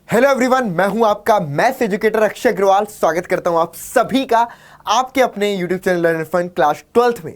Hello everyone, मैं हूं आपका मैथ्स एजुकेटर अक्षय अग्रवाल। स्वागत करता हूं आप सभी का आपके अपने YouTube channel learn fun class 12th में।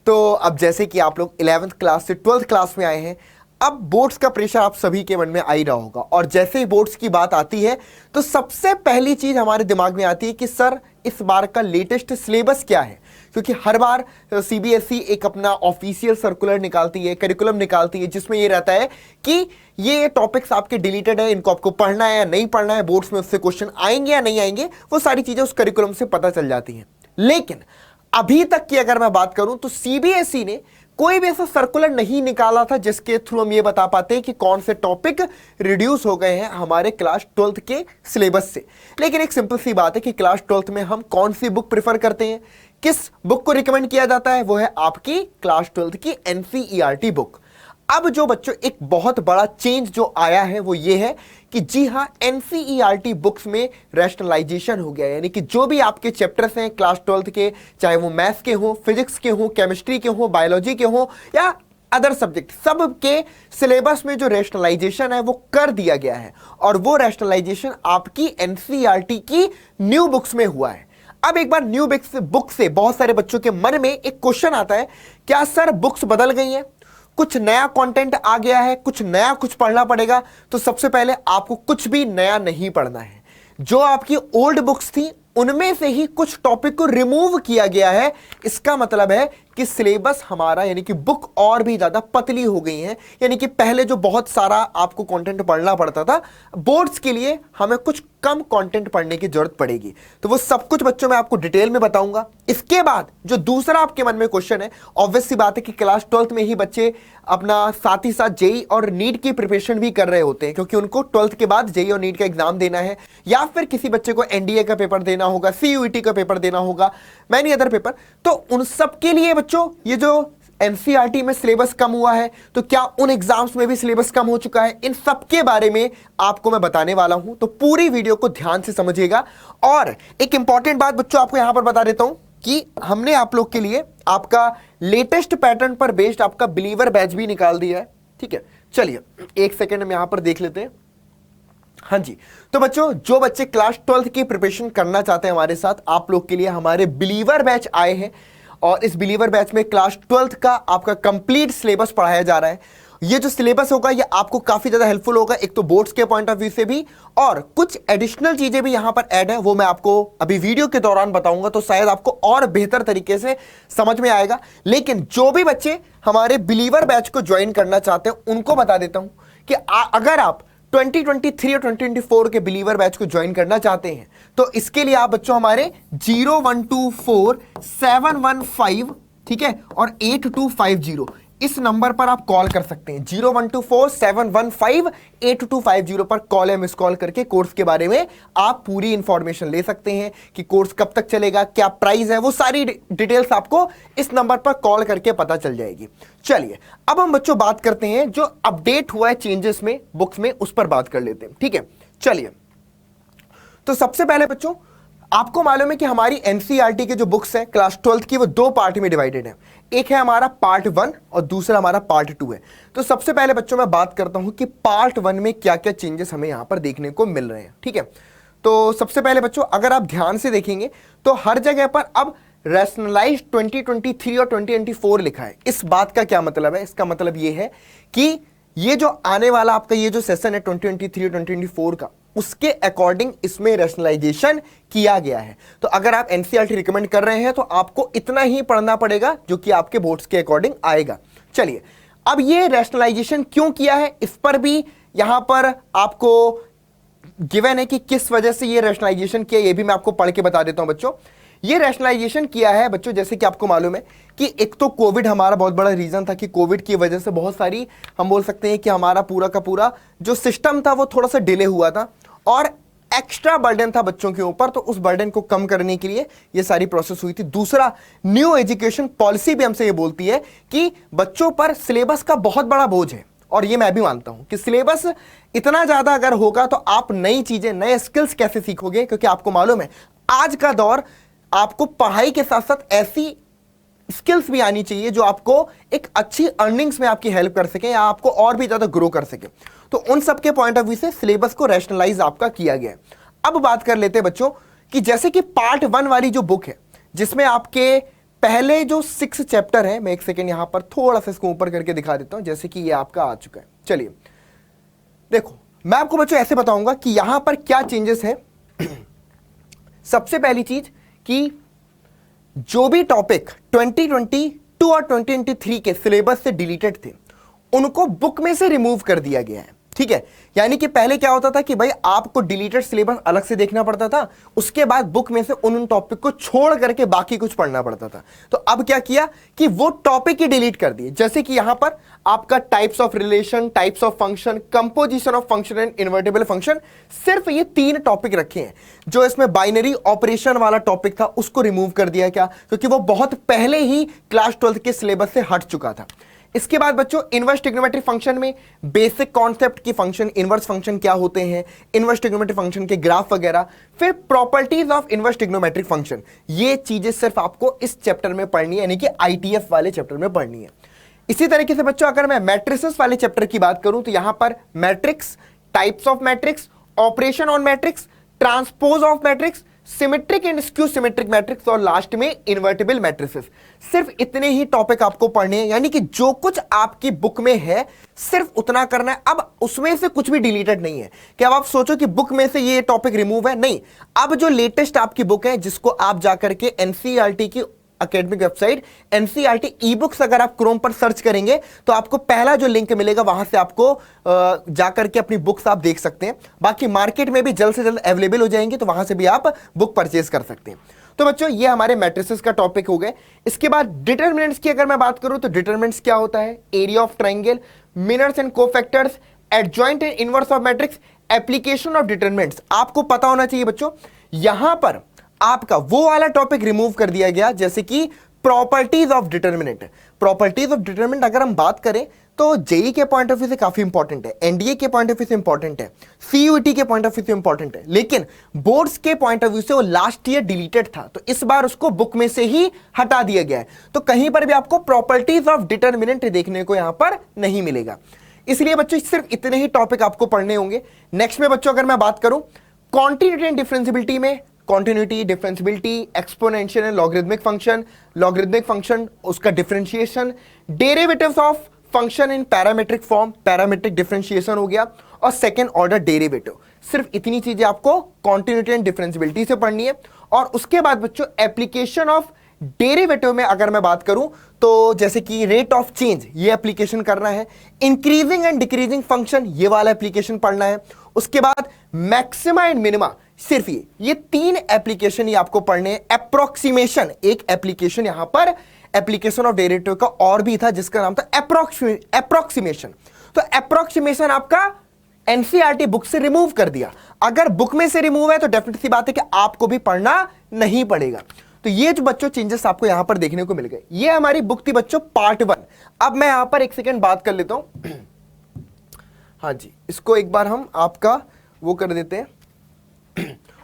तो अब जैसे कि आप लोग 11th क्लास से 12th क्लास में आए हैं, अब बोर्ड्स का प्रेशर आप सभी के मन में आ ही रहा होगा। और जैसे ही बोर्ड्स की बात आती है तो सबसे पहली चीज हमारे दिमाग में आती है कि सर इस बार का लेटेस्ट सिलेबस क्या है, क्योंकि हर बार सीबीएसई एक अपना ऑफिशियल सर्कुलर निकालती है, करिकुलम निकालती है, जिसमें ये रहता है कि ये टॉपिक्स आपके डिलीटेड है, इनको आपको पढ़ना है या नहीं पढ़ना है, बोर्ड्स में उससे क्वेश्चन आएंगे या नहीं आएंगे, वो सारी चीजें उस करिकुलम से पता चल जाती हैं। लेकिन अभी तक की अगर मैं बात करूं तो सीबीएसई ने कोई भी ऐसा सर्कुलर नहीं निकाला था जिसके थ्रू हम ये बता पाते हैं कि कौन से टॉपिक रिड्यूस हो गए हैं हमारे क्लास 12th के सिलेबस से। लेकिन एक सिंपल सी बात है कि क्लास 12th में हम कौन सी बुक प्रेफर करते हैं, किस बुक को रिकमेंड किया जाता है, वो है आपकी क्लास 12th की एनसीईआरटी बुक। अब जो बच्चों एक बहुत बड़ा चेंज जो आया है वो ये है कि जी हां, एनसीईआरटी बुक्स में रैशनलाइजेशन हो गया, यानी कि जो भी आपके चैप्टर्स हैं क्लास 12th के, चाहे वो मैथ्स के हो, फिजिक्स के हो, केमिस्ट्री के हो, बायोलॉजी के हो या अदर सब्जेक्ट, सब के सिलेबस में जो रैशनलाइजेशन है वो कर दिया गया है। और वो रैशनलाइजेशन आपकी एनसीईआरटी की न्यू बुक्स में हुआ है। अब एक बार न्यू बुक से बहुत सारे बच्चों के मन में एक क्वेश्चन आता है, क्या सर बुक्स बदल गई हैं, कुछ नया कंटेंट आ गया है, कुछ नया कुछ पढ़ना पड़ेगा? तो सबसे पहले आपको कुछ भी नया नहीं पढ़ना है। जो आपकी ओल्ड बुक्स थी उनमें से ही कुछ टॉपिक को रिमूव किया गया है। इसका मतलब है कि सिलेबस हमारा यानी कि बुक और भी ज्यादा पतली हो गई है। यानी कि पहले जो बहुत सारा आपको कंटेंट पढ़ना पड़ता था, बोर्ड्स के लिए हमें कुछ कम कंटेंट पढ़ने की जरूरत पड़ेगी। तो वो सब कुछ बच्चों मैं आपको डिटेल में बताऊंगा। इसके बाद जो दूसरा आपके मन में क्वेश्चन है, ऑब्वियस सी बात है कि क्लास 12th में ही बच्चे अपना साथ ही साथ जेई और नीट की प्रिपरेशन भी कर रहे होते हैं, क्योंकि उनको 12th के बाद जेई और नीट का एग्जाम देना है, या फिर किसी बच्चे को एनडीए का पेपर देना होगा, सीयूईटी का पेपर देना होगा, मैनी अदर पेपर। तो उन सब के लिए बच्चों ये जो एनसीईआरटी में सिलेबस कम हुआ है, तो क्या उन एग्जाम्स में भी सिलेबस कम हो चुका है? इन सब के बारे में आपको मैं बताने वाला हूं, तो पूरी वीडियो को ध्यान से समझिएगा। और एक इंपॉर्टेंट बात बच्चों आपको यहां पर बता देता हूं कि हमने आप लोग के लिए आपका लेटेस्ट पैटर्न पर बेस्ड आपका बिलीवर बैच भी निकाल दिया है। ठीक है, चलिए एक सेकेंड हम यहां पर देख लेते हैं। हाँ जी, तो बच्चों जो बच्चे क्लास 12th की प्रिपरेशन करना चाहते हैं हमारे साथ, आप लोग के लिए हमारे बिलीवर बैच आए हैं। और इस बिलीवर बैच में क्लास 12th का आपका कंप्लीट सिलेबस पढ़ाया जा रहा है। ये जो सिलेबस होगा ये आपको काफी ज्यादा हेल्पफुल होगा, एक तो बोर्ड्स के पॉइंट ऑफ व्यू से भी, और कुछ एडिशनल चीजें भी यहां पर ऐड है, वो मैं आपको अभी वीडियो के दौरान बताऊंगा, तो शायद आपको और बेहतर तरीके से समझ में आएगा। लेकिन जो भी बच्चे हमारे बिलीवर बैच को ज्वाइन करना चाहते हैं उनको बता देता हूं कि अगर आप 2023 और 2024 के बिलीवर बैच को ज्वाइन करना चाहते हैं तो इसके लिए आप बच्चों हमारे 0124-715 ठीक है और 8250 इस नंबर पर आप कॉल कर सकते हैं। 0124-715-8250 पर कॉल या मिस कॉल करके कोर्स के बारे में आप पूरी इंफॉर्मेशन ले सकते हैं कि कोर्स कब तक चलेगा, क्या प्राइस है, वो सारी डिटेल्स आपको इस नंबर पर कॉल करके पता चल जाएगी। चलिए अब हम बच्चों बात करते हैं जो अपडेट हुआ है चेंजेस में बुक्स में, उस पर बात कर लेते हैं। ठीक है, चलिए तो सबसे पहले बच्चों आपको मालूम है कि हमारी एनसीईआरटी के जो बुक्स है क्लास 12th की वो दो पार्ट में डिवाइडेड है। एक है हमारा पार्ट 1 और दूसरा हमारा पार्ट 2 है। तो सबसे पहले बच्चों मैं बात करता हूं कि पार्ट 1 में क्या क्या चेंजेस हमें यहां पर देखने को मिल रहे हैं। ठीक है, तो सबसे पहले बच्चों अगर आप ध्यान से देखेंगे तो हर जगह पर अब रैशनलाइज्ड 2023 और 2024 लिखा है। इस बात का क्या मतलब है? इसका मतलब ये है कि ये जो आने वाला आपका ये जो सेशन है 2023 और 2024 का, उसके अकॉर्डिंग इसमें रैशनलाइजेशन किया गया है। तो अगर आप एनसीईआरटी रिकमेंड कर रहे हैं तो आपको इतना ही पढ़ना पड़ेगा जो कि आपके बोर्ड्स के अकॉर्डिंग आएगा। चलिए अब ये रैशनलाइजेशन क्यों किया है इस पर भी यहां पर आपको गिवन है कि किस वजह से ये रैशनलाइजेशन किया, ये भी मैं आपको पढ़ के बता देता हूं बच्चों। ये रैशनलाइजेशन किया है बच्चों, जैसे कि आपको मालूम है कि एक तो कोविड हमारा बहुत बड़ा रीजन था कि कोविड की वजह से बहुत सारी हम बोल सकते हैं कि हमारा पूरा का पूरा जो सिस्टम था वो थोड़ा सा डिले हुआ था और एक्स्ट्रा बर्डन था बच्चों के ऊपर, तो उस बर्डन को कम करने के लिए ये सारी प्रोसेस हुई थी। दूसरा, न्यू एजुकेशन पॉलिसी भी हमसे ये बोलती है कि बच्चों पर सिलेबस का बहुत बड़ा बोझ है, और ये मैं भी मानता हूं कि सिलेबस इतना ज्यादा अगर होगा तो आप नई चीजें, नए स्किल्स कैसे सीखोगे? क्योंकि आपको मालूम है आज का दौर आपको पढ़ाई के साथ साथ ऐसी स्किल्स भी आनी चाहिए जो आपको एक अच्छी अर्निंग्स में आपकी हेल्प कर सके या आपको और भी ज्यादा ग्रो कर सके। तो उन सब के पॉइंट ऑफ व्यू से सिलेबस को रैशनलाइज आपका किया गया है। अब बात कर लेते हैं बच्चों कि जैसे कि पार्ट 1 वाली जो बुक है जिसमें आपके पहले जो 6 चैप्टर है, मैं एक सेकेंड यहां पर थोड़ा सा इसको ऊपर करके दिखा देता हूं, जैसे कि ये आपका आ चुका है। चलिए देखो, मैं आपको बच्चों ऐसे बताऊंगा कि यहां पर क्या चेंजेस है। सबसे पहली चीज कि जो भी टॉपिक 2022 और 2023 के सिलेबस से डिलीटेड थे उनको बुक में से रिमूव कर दिया गया है। ठीक है, यानी कि पहले क्या होता था कि भाई आपको डिलीटेड सिलेबस अलग से देखना पड़ता था, उसके बाद बुक में से उन टॉपिक को छोड़ करके बाकी कुछ पढ़ना पड़ता था। तो अब क्या किया कि वो टॉपिक ही डिलीट कर दिए। जैसे कि यहां पर आपका types of relation, types of function, composition of function and invertible function, सिर्फ ये 3 टॉपिक रखे हैं। जो इसमें बाइनरी ऑपरेशन वाला टॉपिक था उसको रिमूव कर दिया। क्या? क्योंकि वो बहुत पहले ही क्लास 12 के सिलेबस से हट चुका था। इसके बाद बच्चों इनवर्स ट्रिग्नोमेट्री फंक्शन में बेसिक कॉन्सेप्ट की फंक्शन, इनवर्स फंक्शन क्या होते हैं, इनवर्स ट्रिग्नोमेट्री फंक्शन के ग्राफ वगैरह, फिर properties of inverse trigonometric function, ये चीजें सिर्फ आपको इस चैप्टर में पढ़नी है, यानी कि आईटीएफ वाले चैप्टर में पढ़नी है। इसी तरीके से बच्चों अगर मैं मैट्रिसेस वाले चैप्टर की बात करूं तो यहां पर matrix, types of matrix, operation on matrix, transpose of matrix, symmetric and skew symmetric matrix और लास्ट में इन्वर्टिबल मैट्रिसेस, सिर्फ इतने ही टॉपिक आपको पढ़ने हैं। यानी कि जो कुछ आपकी बुक में है सिर्फ उतना करना है। अब उसमें से कुछ भी डिलीटेड नहीं है कि अब आप सोचो कि बुक में से ये टॉपिक रिमूव है, नहीं। अब जो लेटेस्ट आपकी बुक है जिसको आप जाकर के एनसीईआरटी की academic website NCERT e books अगर आप क्रोम पर सर्च करेंगे तो आपको पहला जो लिंक मिलेगा वहां से आपको जाकर के अपनी बुक्स आप देख सकते हैं। बाकी मार्केट में भी जल्द से जल्द अवेलेबल हो जाएंगे तो वहां से भी आप बुक परचेज कर सकते हैं। तो बच्चों ये हमारे मैट्रिसेस का टॉपिक हो गए। इसके बाद डिटरमिनेंट्स की अगर मैं बात करूं तो डिटरमिनेंट्स क्या होता है, area of triangle, minors and cofactors, adjoint and inverse of matrix, application of determinants, आपको पता होना चाहिए बच्चों। यहां पर आपका वो वाला टॉपिक रिमूव कर दिया गया जैसे कि properties of determinant. Properties of determinant अगर हम बात करें तो जेई के पॉइंट ऑफ व्यू से काफी इंपॉर्टेंट है, एनडीए के पॉइंट ऑफ व्यू से इंपॉर्टेंट है, सीयूईटी के पॉइंट ऑफ व्यू से इंपॉर्टेंट है, लेकिन बोर्ड्स के पॉइंट ऑफ व्यू से वो लास्ट ईयर डिलीटेड था तो इस बार उसको बुक में से ही हटा दिया गया है। तो कहीं पर भी आपको प्रॉपर्टीज ऑफ डिटरमिनेंट देखने को यहां पर नहीं मिलेगा। इसलिए बच्चों सिर्फ इतने ही टॉपिक आपको पढ़ने होंगे। नेक्स्ट में बच्चों अगर मैं बात करूं कॉन्टिन्यूटी एंड डिफरेंशियबिलिटी में, continuity, differentiability, exponential and logarithmic function, उसका differentiation, derivatives of function in parametric form, parametric differentiation हो गया, और सेकेंड ऑर्डर डेरिवेटिव। सिर्फ इतनी चीजें आपको कॉन्टिन्यूटी एंड डिफरेंशियबिलिटी से पढ़नी है। और उसके बाद बच्चों एप्लीकेशन ऑफ डेरिवेटिव में अगर मैं बात करूं तो जैसे कि रेट ऑफ चेंज, ये एप्लीकेशन करना है, इंक्रीजिंग एंड डिक्रीजिंग फंक्शन, ये वाला एप्लीकेशन पढ़ना है। उसके बाद मैक्सिमा एंड मिनिमा, सिर्फ ये 3 एप्लीकेशन ही आपको पढ़ने हैं। अप्रोक्सीमेशन एक एप्लीकेशन, यहां पर एप्लीकेशन ऑफ डेरिवेटिव का और भी था जिसका नाम था अप्रोक्सीमेशन। तो अप्रोक्सीमेशन आपका एनसीईआरटी बुक से रिमूव कर दिया। अगर बुक में से रिमूव है तो डेफिनेट सी बात है कि आपको भी पढ़ना नहीं पड़ेगा। तो ये जो बच्चों चेंजेस आपको यहां पर देखने को मिल गए, ये हमारी बुक थी बच्चों पार्ट 1। अब मैं यहां पर एक सेकेंड बात कर लेता हूं। हाँ जी, इसको एक बार हम आपका वो कर देते हैं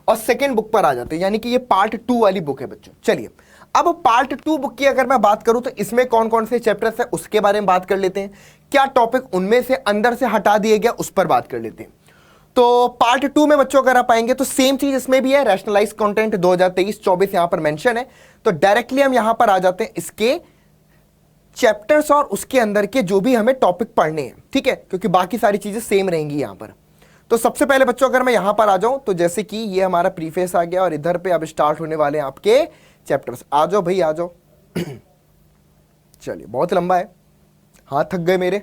और सेकेंड बुक पर आ जाते हैं, यानी कि ये पार्ट 2 वाली बुक है बच्चों। चलिए अब पार्ट 2 बुक की अगर मैं बात करूं तो इसमें कौन कौन से चैप्टर्स है उसके बारे में बात कर लेते हैं। क्या टॉपिक उनमें से अंदर से हटा दिए गया उस पर बात कर लेते हैं। तो पार्ट 2 में बच्चों अगर आप आएंगे तो सेम चीज इसमें भी है, रैशनलाइज कंटेंट 2023-24 यहां पर मेंशन है। तो डायरेक्टली हम यहां पर आ जाते हैं इसके चैप्टर्स और उसके अंदर के जो भी हमें टॉपिक पढ़ने हैं, ठीक है, क्योंकि बाकी सारी चीजें सेम रहेंगी यहां पर। तो सबसे पहले बच्चों अगर मैं यहां पर आ जाऊं तो जैसे कि ये हमारा प्रीफेस आ गया और इधर पे अब स्टार्ट होने वाले हैं आपके चैप्टर्स। आ जाओ भाई आ जाओ। चलिए बहुत लंबा है, हाथ थक गए मेरे।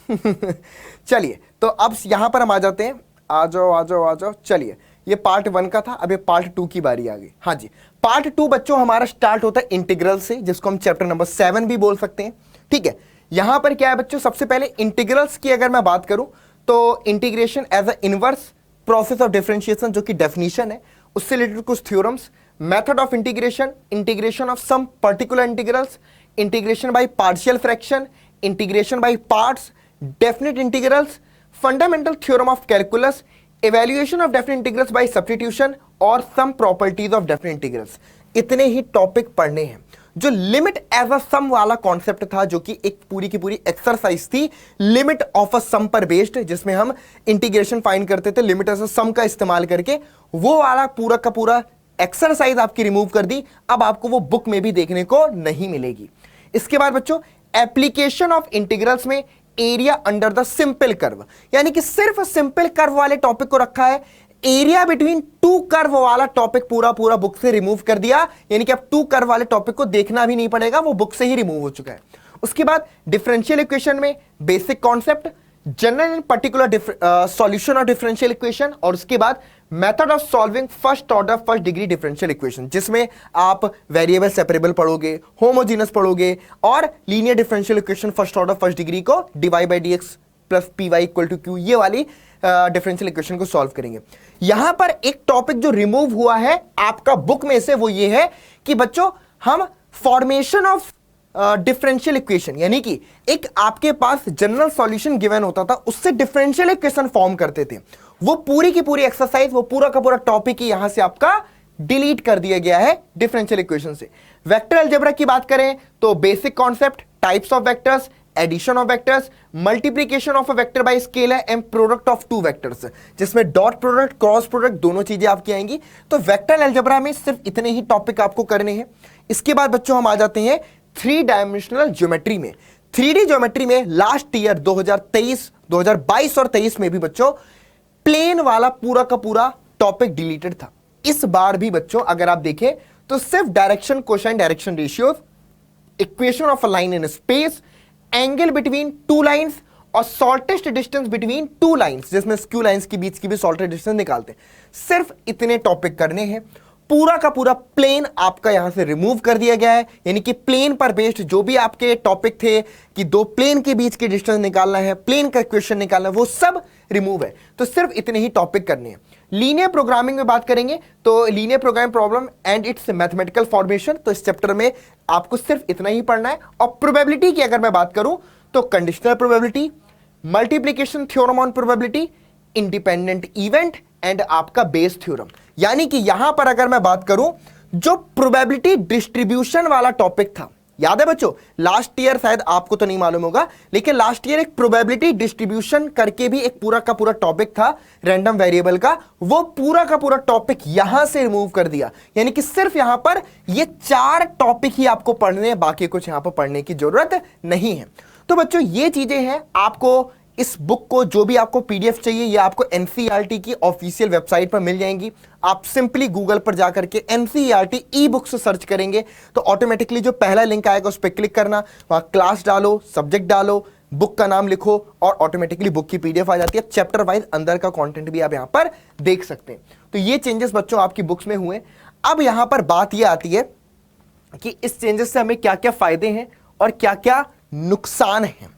चलिए तो अब यहां पर हम आ जाते हैं। आ जाओ आ जाओ आ जाओ। चलिए ये पार्ट 1 का था, अब ये पार्ट 2 की बारी आ गई। हाँ जी, पार्ट 2 बच्चों हमारा स्टार्ट होता है इंटीग्रल से, जिसको हम चैप्टर नंबर 7 भी बोल सकते हैं। ठीक है, यहां पर क्या है बच्चों, सबसे पहले इंटीग्रल्स की अगर मैं बात करूं तो integration as a inverse process of differentiation, जो कि डेफिनेशन है, उससे रिलेटेड कुछ theorems, method of integration, integration of some particular integrals, integration by partial fraction, integration by parts, definite integrals, fundamental theorem of calculus, evaluation of definite integrals by substitution और some properties of definite integrals. इतने ही topic पढ़ने हैं। जो limit as a सम वाला concept था, जो कि एक पूरी की पूरी एक्सरसाइज थी लिमिट ऑफ अ सम पर बेस्ड, जिसमें हम इंटीग्रेशन फाइंड करते थे लिमिट एज अ सम का इस्तेमाल करके, वो वाला पूरा का पूरा एक्सरसाइज आपकी रिमूव कर दी। अब आपको वो बुक में भी देखने को नहीं मिलेगी। इसके बाद बच्चों एप्लीकेशन ऑफ इंटीग्रल्स में area under the simple curve, यानी कि सिर्फ सिंपल कर्व वाले टॉपिक को रखा है, एरिया बिटवीन टू कर्व वाला टॉपिक पूरा पूरा बुक से रिमूव कर दिया, यानी कि अब टू कर्व वाले टॉपिक को देखना भी नहीं पड़ेगा, वो बुक से ही रिमूव हो चुका है। उसके बाद डिफरेंशियल इक्वेशन में basic concept, general and particular solution of differential equation, और उसके बाद method of solving first order first degree differential equation, जिसमें आप वेरिएबल सेपरेबल पढ़ोगे, होमोजीनस पढ़ोगे, और linear differential equation first order first degree को dy by dx plus P Y equal to Q, ये वाली डिफरेंशियल इक्वेशन को सॉल्व करेंगे। यहां पर एक टॉपिक जो रिमूव हुआ है आपका बुक में से, वो ये है कि बच्चों हम फॉर्मेशन ऑफ डिफरेंशियल इक्वेशन, यानी कि एक आपके पास जनरल सॉल्यूशन गिवन होता था, उससे डिफरेंशियल इक्वेशन फॉर्म करते थे, वो पूरी की पूरी एक्सरसाइज, वो पूरा का पूरा टॉपिक ही यहां से आपका डिलीट कर दिया गया है डिफरेंशियल इक्वेशन से। वेक्टर अलजेब्रा की बात करें तो basic concept, types of vectors, addition of vectors, multiplication of a vector by scalar and product of two vectors, जिसमें डॉट प्रोडक्ट क्रॉस प्रोडक्ट दोनों चीजें आपकी आएंगी। तो वेक्टर अलजेब्रा में सिर्फ इतने ही टॉपिक आपको करने हैं। इसके बाद बच्चों हम आ जाते हैं 3 डायमेंशनल ज्योमेट्री में। 3D ज्योमेट्री में लास्ट ईयर 2023, 2022 और 23 में भी बच्चों प्लेन वाला पूरा का पूरा टॉपिक डिलीटेड था। इस बार भी बच्चों अगर आप देखें तो सिर्फ direction, cosine direction ratios, equation of a line in space, angle between two lines और shortest distance between two lines, जिसमें स्क्यू लाइंस के बीच की भी शॉर्टेस्ट डिस्टेंस निकालते हैं। सिर्फ इतने टॉपिक करने हैं। पूरा का पूरा प्लेन आपका यहां से रिमूव कर दिया गया है, यानी कि प्लेन पर बेस्ड जो भी आपके टॉपिक थे कि दो प्लेन के बीच के डिस्टेंस निकालना है, प्लेन का इक्वेशन निकालना है, वो सब रिमूव है। तो सिर्फ इतने ही टॉपिक करने हैं। लीनियर प्रोग्रामिंग में बात करेंगे तो linear programming problem and it's mathematical formation, तो इस चैप्टर में आपको सिर्फ इतना ही पढ़ना है। और प्रोबेबिलिटी की अगर मैं बात करूं तो conditional probability, multiplication theorem on probability, independent event and आपका बेस थ्योरम। यानी कि यहां पर अगर मैं बात करूं जो प्रोबेबिलिटी डिस्ट्रीब्यूशन वाला टॉपिक था, याद है बच्चों लास्ट ईयर, शायद आपको तो नहीं मालूम होगा लेकिन लास्ट ईयर एक प्रोबेबिलिटी डिस्ट्रीब्यूशन करके भी एक पूरा का पूरा टॉपिक था रैंडम वेरिएबल का, वो पूरा का पूरा टॉपिक यहां से रिमूव कर दिया। यानी कि सिर्फ यहां पर ये 4 टॉपिक ही आपको पढ़ने हैं, बाकी कुछ यहां पर पढ़ने की जरूरत नहीं है। तो बच्चों ये चीजें हैं, आपको इस बुक को जो भी आपको पीडीएफ चाहिए ये आपको एनसीईआरटी की ऑफिशियल वेबसाइट पर मिल जाएंगी। आप सिंपली गूगल पर जाकर के एनसीईआरटी ई बुक से सर्च करेंगे तो ऑटोमेटिकली जो पहला लिंक आएगा उस पर क्लिक करना, वहां क्लास डालो, सब्जेक्ट डालो, बुक का नाम लिखो और ऑटोमेटिकली बुक की पीडीएफ आ जाती है। चैप्टर वाइज अंदर का कंटेंट भी आप यहां पर देख सकते हैं। तो ये चेंजेस बच्चों आपकी बुक्स में हुए। अब यहां पर बात यह आती है कि इस चेंजेस से हमें क्या क्या फायदे हैं और क्या क्या नुकसान है।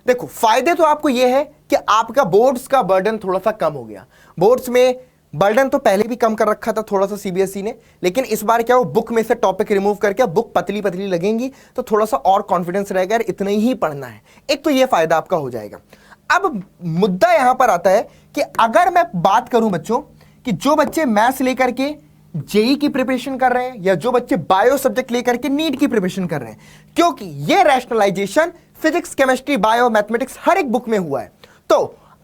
देखो फायदे तो आपको यह है कि आपका बोर्ड्स का बर्डन थोड़ा सा कम हो गया। बोर्ड्स में बर्डन तो पहले भी कम कर रखा था थोड़ा सा सीबीएसई ने, लेकिन इस बार क्या हो बुक में से टॉपिक रिमूव करके बुक पतली पतली लगेंगी तो थोड़ा सा और कॉन्फिडेंस रहेगा, इतना ही पढ़ना है। एक तो यह फायदा आपका हो जाएगा। अब मुद्दा यहां पर आता है कि अगर मैं बात करूं बच्चों कि जो बच्चे मैथ्स लेकर के जेई की प्रिपरेशन कर रहे हैं या जो बच्चे बायो सब्जेक्ट लेकर के नीट की प्रिपरेशन कर रहे हैं, क्योंकि ये rationalisation physics, chemistry, bio, mathematics हर एक बुक में हुआ है। तो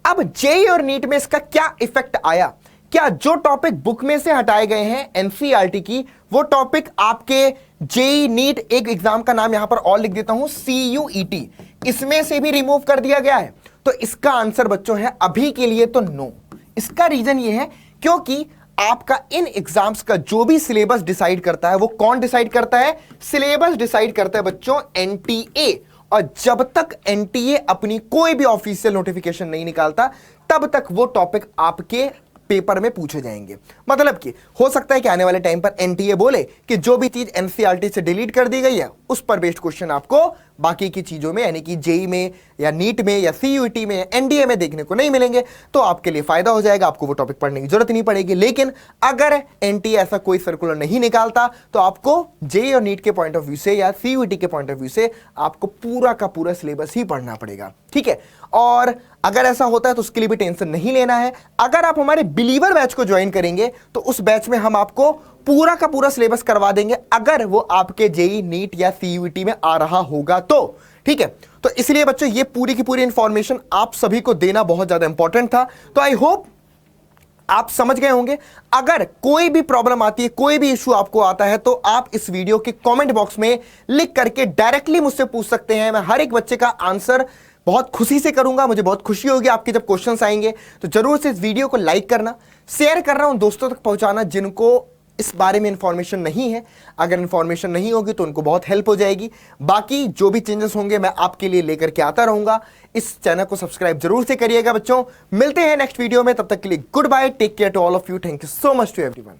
अब जेई और नीट में इसका क्या इफेक्ट आया? क्या जो टॉपिक बुक में से हटाए गए हैं एनसीईआरटी की, वो टॉपिक आपके जेई नीट, एक एग्जाम का नाम यहां पर और लिख देता हूं CUET, इसमें से भी रिमूव कर दिया गया है? तो इसका आंसर बच्चों है अभी के लिए तो नो। इसका रीजन ये है क्योंकि आपका इन एग्जाम्स का जो भी सिलेबस डिसाइड करता है वो कौन डिसाइड करता है? सिलेबस डिसाइड करता है बच्चों एनटीए। और जब तक एनटीए अपनी कोई भी ऑफिशियल नोटिफिकेशन नहीं निकालता तब तक वो टॉपिक आपके पेपर में पूछे जाएंगे। मतलब कि हो सकता है कि आने वाले टाइम पर एनटीए बोले कि जो भी चीज एनसीईआरटी से डिलीट कर दी गई है उस पर बेस्ड क्वेश्चन आपको बाकी की चीजों में यानी कि जेई में या नीट में या सीयूईटी में या एनडीए में देखने को नहीं मिलेंगे। तो आपके लिए फायदा हो जाएगा, आपको वो टॉपिक पढ़ने की जरूरत नहीं पड़ेगी। लेकिन अगर एनटीए ऐसा कोई सर्कुलर नहीं निकालता तो आपको जेई और नीट के पॉइंट ऑफ व्यू से या सीयूईटी के पॉइंट ऑफ व्यू से आपको पूरा का पूरा सिलेबस ही पढ़ना पड़ेगा। ठीक है। और अगर ऐसा होता है तो उसके लिए भी टेंशन नहीं लेना है। अगर आप हमारे बिलीवर बैच को ज्वाइन करेंगे तो उस बैच में हम आपको पूरा का पूरा सिलेबस करवा देंगे, अगर वो आपके जेई नीट या सीयूईटी में आ रहा होगा तो। ठीक है, तो इसलिए बच्चों ये पूरी की पूरी इंफॉर्मेशन आप सभी को देना बहुत ज्यादा इंपॉर्टेंट था। तो आई होप आप समझ गए होंगे। अगर कोई भी प्रॉब्लम आती है, कोई भी इशू आपको आता है, तो आप इस वीडियो के कमेंट बॉक्स में लिख करके डायरेक्टली मुझसे पूछ सकते हैं। मैं हर एक बच्चे का आंसर बहुत खुशी से करूंगा। मुझे बहुत खुशी होगी आपके जब क्वेश्चंस आएंगे। तो जरूर से इस वीडियो को लाइक करना, शेयर करना, उन दोस्तों तक पहुंचाना जिनको इस बारे में इंफॉर्मेशन नहीं है। अगर इंफॉर्मेशन नहीं होगी तो उनको बहुत हेल्प हो जाएगी। बाकी जो भी चेंजेस होंगे मैं आपके लिए लेकर के आता रहूंगा। इस चैनल को सब्सक्राइब जरूर से करिएगा बच्चों। मिलते हैं नेक्स्ट वीडियो में, तब तक के लिए goodbye, take care to all of you, thank you so much to everyone.